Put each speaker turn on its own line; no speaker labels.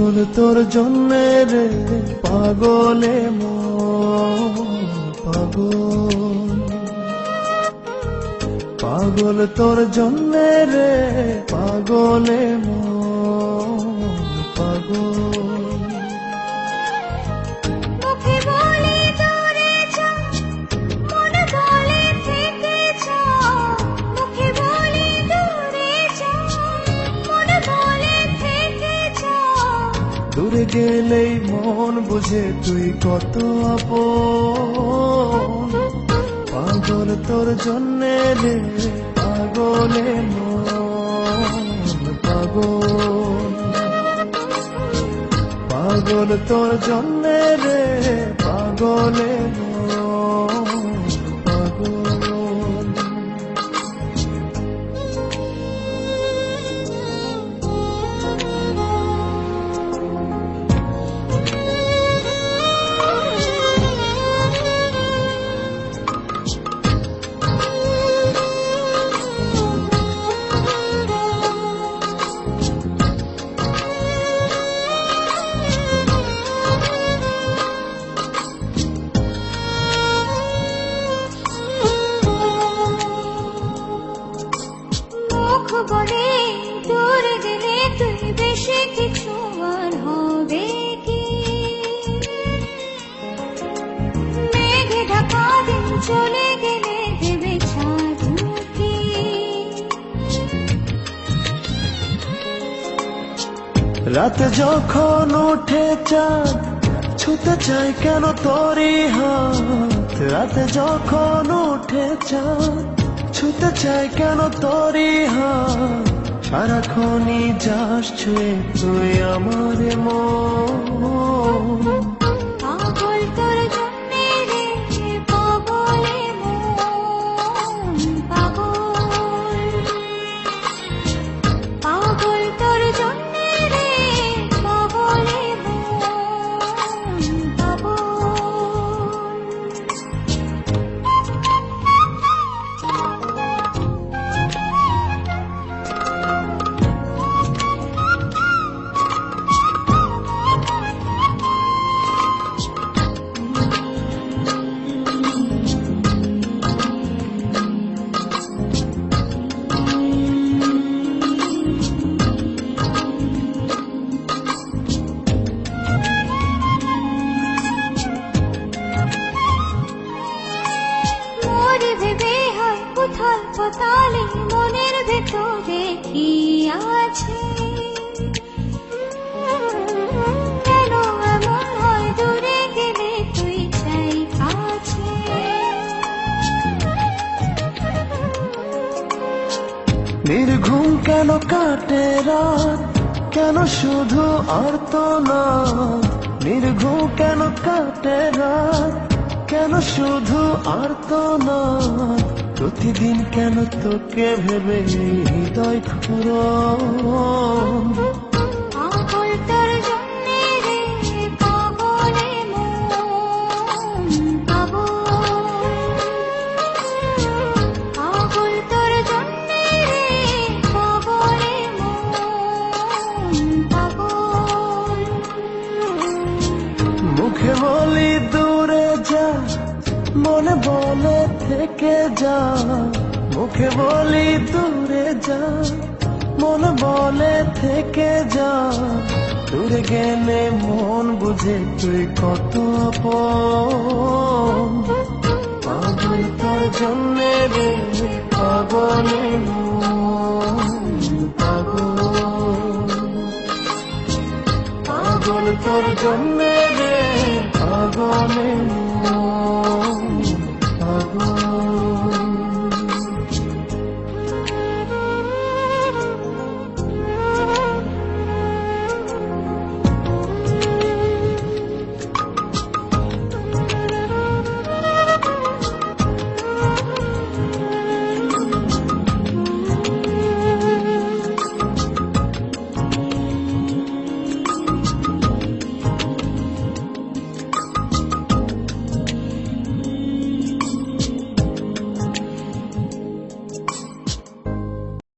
পাগল তোর জন্যে রে পাগলে মন পাগল, পাগল তোর জন্যে রে পাগলে মন পাগল।
মুখে বলি দূরে যা, মন বলে থেকে যা। মুখে বলি দূরে যা, মন বলে থেকে যা।
দূরে গেলেই মন বুঝে তুই কত আপন, পাগল তোর জন্যে রে পাগলে মন পাগল, পাগল তোর জন্যে রে পাগলে মন পাগল।
মুখ বলে দূর গেলে তুই বেশি কিছু আর হবে কি? মেঘে ঢাকা দিন চলে গেলে দেবে ছাদ কি?
রাত যখন ওঠে চাঁদ ছুতে চাই কেন তোরই হাত, রাত যখন ওঠে চাঁদ ছুতে চাই কেন তোরই হাত। সারাক্ষণই যাস ছুঁয়ে তুই আমার মন,
পাগল তোর জন্যে রে পাগলে মন পাগল, পাগল তোর জন্যে রে পাগলে মন পাগল। মরে ভেবে হয় কোথায় কোথালে মনের ভেতরে কি আছে? কেন এমন হয় দূরে গেলে তুই চাই কাছে?
নির্ঘুম কেন কাটে রাত, কেন শুধু আর্তনাদ। নির্ঘুম কেন কাটে রাত, কেন শুধু আর্তনাদ। প্রতিদিন কেন তোকে ভেবে হৃদয় খুরন,
পাগল তোর জন্যে রে পাগলে মন পাগল, পাগল তোর জন্যে রে পাগলে মন পাগল।
মুখে বলি দূরে যা, মনে বলে থেকে যা। মুখে বলি দূরে যা, মনে বলে থেকে যা। দূরে গেলে মন বুঝে তুই কত আপন, পাগল তোর জন্যে রে পাগলে মন পাগল, পাগল তোর জন্যে রে পাগলে মন।